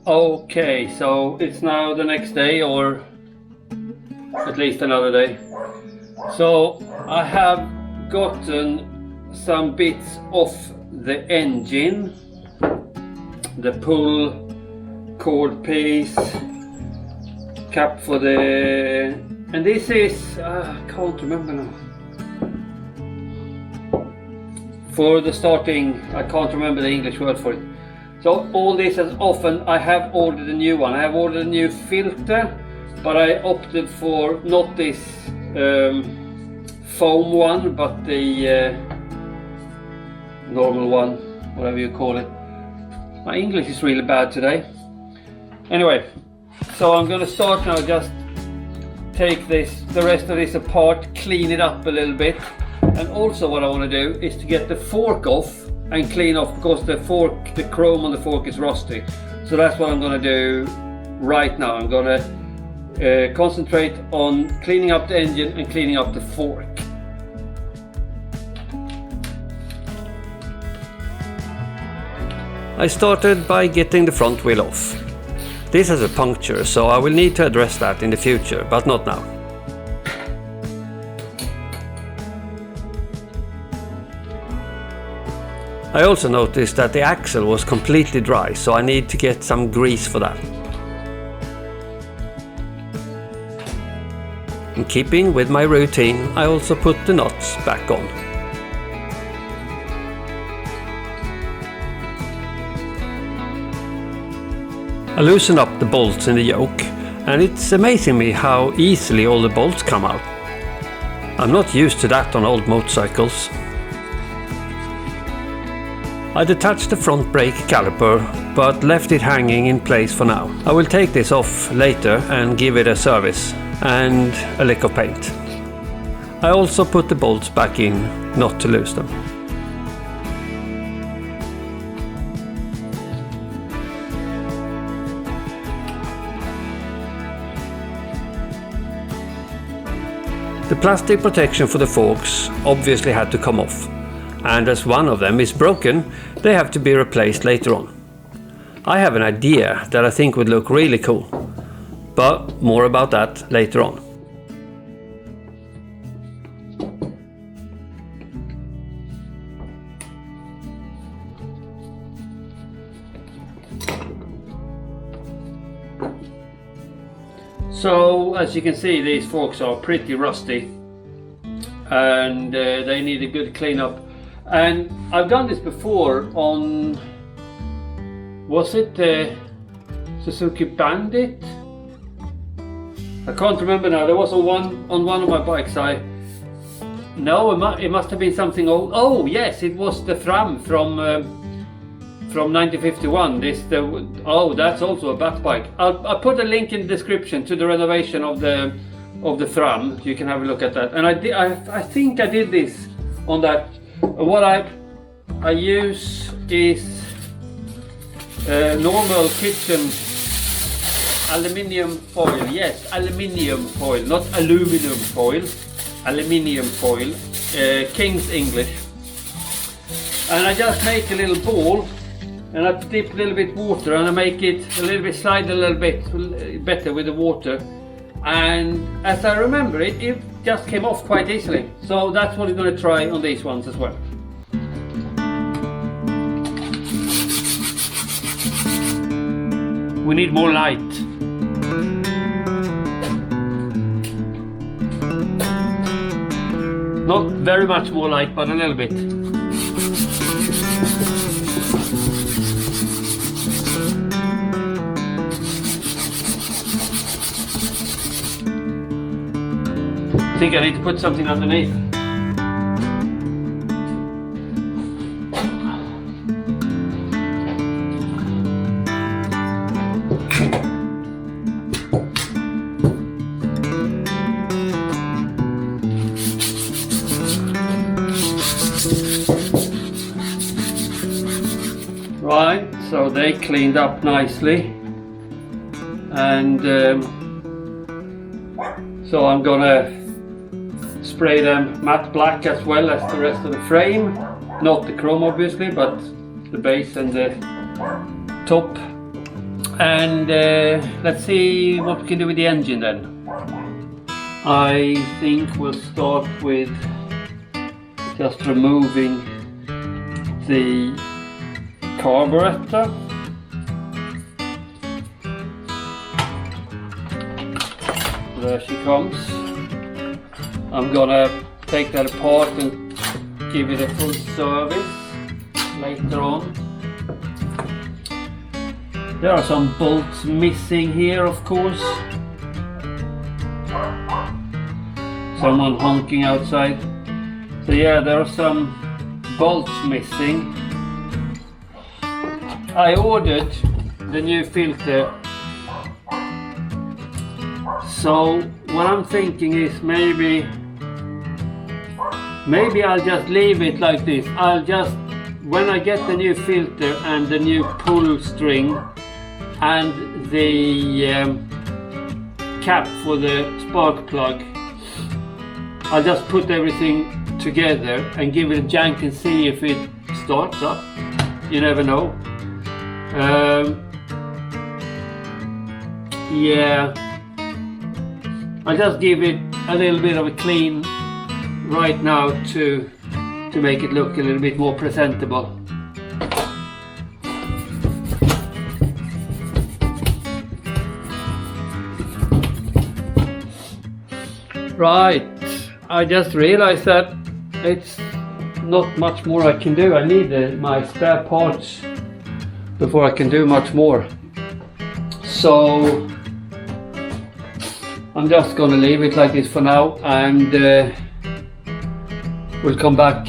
Okay, so it's now the next day, or at least another day. So I have gotten some bits off the engine, the pull cord piece, cap for the, and this is, I can't remember now. For the starting, I can't remember the English word for it. So all this is off, and I have ordered a new one. I have ordered a new filter, but I opted for not this foam one, but the normal one, whatever you call it. My English is really bad today. Anyway, so I'm going to start now, just take the rest of this apart, clean it up a little bit. And also what I want to do is to get the fork off and clean off, because the chrome on the fork is rusty. So that's what I'm going to do right now. I'm going to concentrate on cleaning up the engine and cleaning up the fork. I started by getting the front wheel off. This has a puncture, so I will need to address that in the future, but not now. I also noticed that the axle was completely dry, so I need to get some grease for that. In keeping with my routine, I also put the nuts back on. I loosen up the bolts in the yoke, and it's amazing me how easily all the bolts come out. I'm not used to that on old motorcycles. I detached the front brake caliper, but left it hanging in place for now. I will take this off later and give it a service and a lick of paint. I also put the bolts back in, not to lose them. The plastic protection for the forks obviously had to come off. And as one of them is broken, they have to be replaced later on. I have an idea that I think would look really cool, but more about that later on. So as you can see, these forks are pretty rusty, and they need a good cleanup. And I've done this before on, was it the Suzuki Bandit? I can't remember now. There was on one of my bikes. It must have been something old. Oh yes, it was the Fram from 1951. That's also a bat bike. I'll put a link in the description to the renovation of the Fram. You can have a look at that. And I think I did this on that. What I use is normal kitchen aluminium foil. Yes, aluminium foil, not aluminum foil. Aluminium foil, King's English. And I just make a little ball, and I dip a little bit water, and I make it a little bit, slide a little bit better with the water. And as I remember it just came off quite easily. So that's what we're going to try on these ones as well. We need more light. Not very much more light, but a little bit. I think I need to put something underneath. Right, so they cleaned up nicely, and so I'm gonna spray them matte black as well as the rest of the frame. Not the chrome obviously, but the base and the top. And let's see what we can do with the engine then. I think we'll start with just removing the carburetor. There she comes. I'm gonna take that apart and give it a full service later on. There are some bolts missing here, of course. Someone honking outside. So yeah, there are some bolts missing. I ordered the new filter. So what I'm thinking is maybe I'll just leave it like this. When I get the new filter and the new pull string and the cap for the spark plug, I'll just put everything together and give it a jank and see if it starts up. You never know. Yeah, I'll just give it a little bit of a clean right now to make it look a little bit more presentable. Right, I just realized that it's not much more I can do. I need my spare parts before I can do much more. So I'm just gonna leave it like this for now, and we'll come back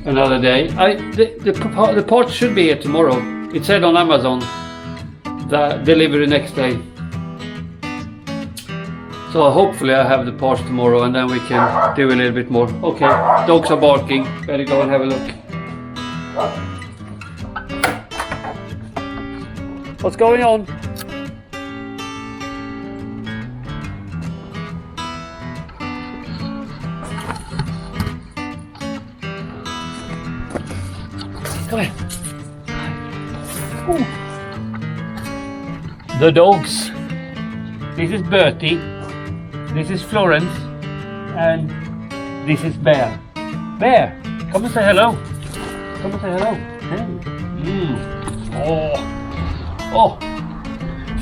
another day. The parts should be here tomorrow. It said on Amazon that delivery next day. So hopefully I have the parts tomorrow, and then we can do a little bit more. Okay, dogs are barking. Better go and have a look. What's going on? Come here. Ooh. The dogs. This is Bertie. This is Florence. And this is Bear. Bear, come and say hello. Come and say hello. Hey. Oh,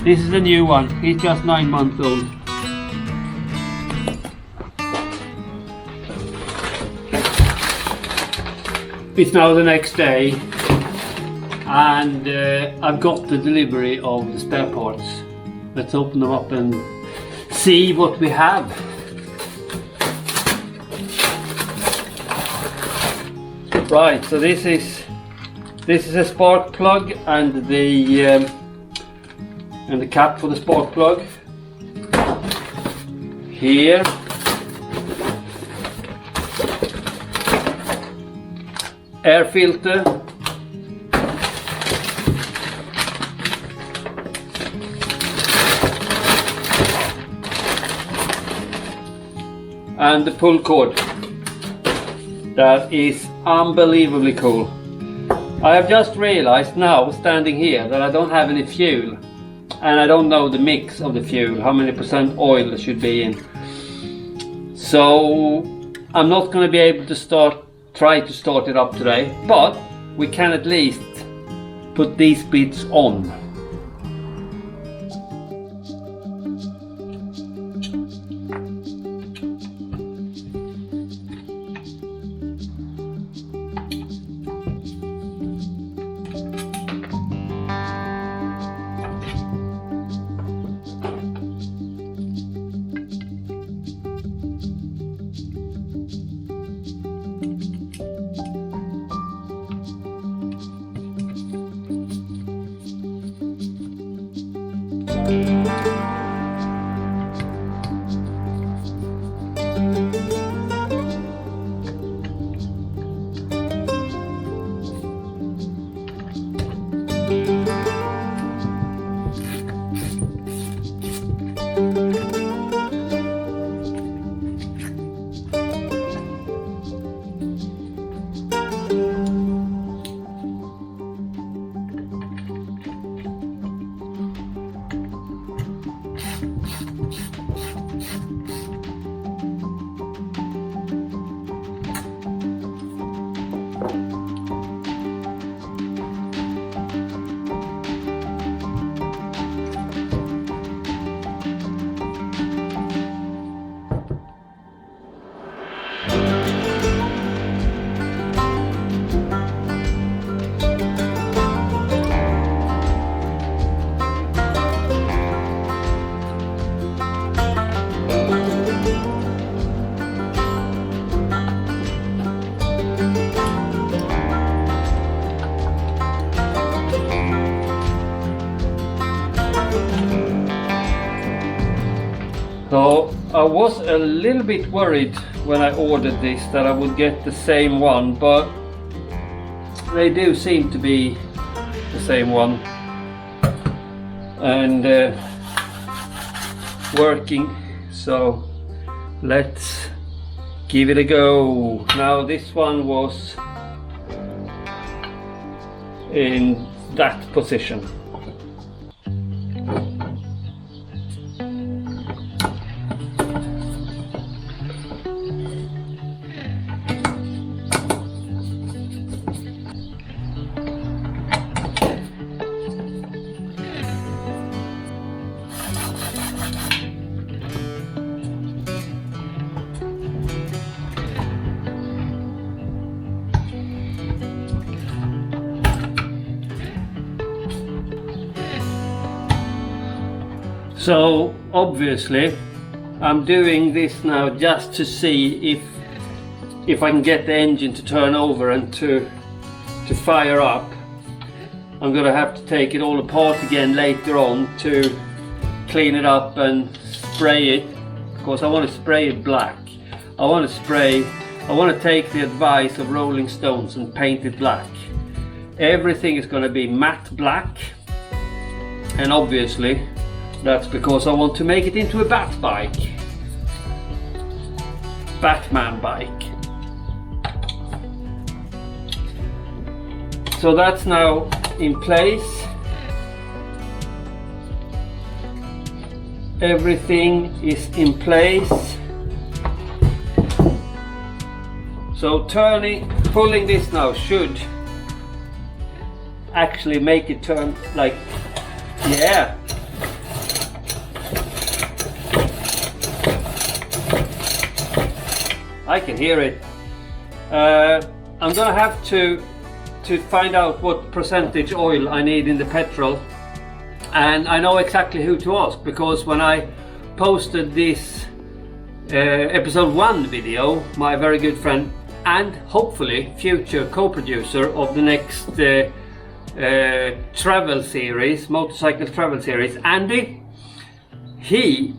this is the new one. He's just 9 months old. It's now the next day, and I've got the delivery of the spare parts. Let's open them up and see what we have. Right, so this is a spark plug and the cap for the spark plug. Here. Air filter. And the pull cord. That is unbelievably cool. I have just realized now, standing here, that I don't have any fuel, and I don't know the mix of the fuel, how many % oil it should be in. So I'm not going to be able to try to start it up today, but we can at least put these bits on. So I was a little bit worried when I ordered this that I would get the same one, but they do seem to be the same one and working, so let's give it a go. Now this one was in that position. So obviously I'm doing this now just to see if I can get the engine to turn over and to fire up. I'm gonna have to take it all apart again later on to clean it up and spray it, because I want to spray it black. I want to take the advice of Rolling Stones and paint it black. Everything is going to be matte black, and obviously that's because I want to make it into a Batman bike. So that's now in place. Everything is in place. So pulling this now should actually make it turn like, yeah. I can hear it. I'm gonna have to find out what percentage oil I need in the petrol, and I know exactly who to ask, because when I posted this episode 1 video, my very good friend and hopefully future co-producer of the next travel series, motorcycle travel series, Andy, he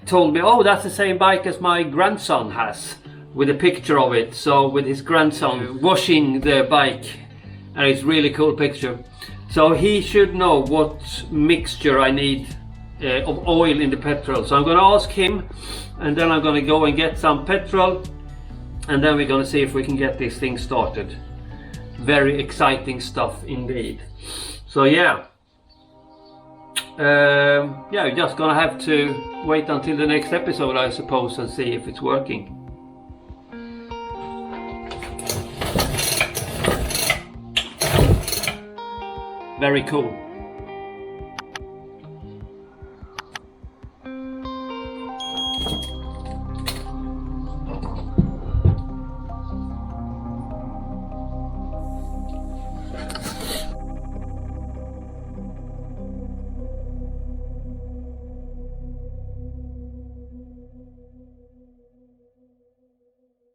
told me, oh, that's the same bike as my grandson has, with a picture of it. So with his grandson washing the bike, and it's really cool picture. So he should know what mixture I need of oil in the petrol. So I'm going to ask him, and then I'm going to go and get some petrol, and then we're going to see if we can get this thing started. Very exciting stuff indeed. So yeah, we're just going to have to wait until the next episode, I suppose, and see if it's working. Very cool.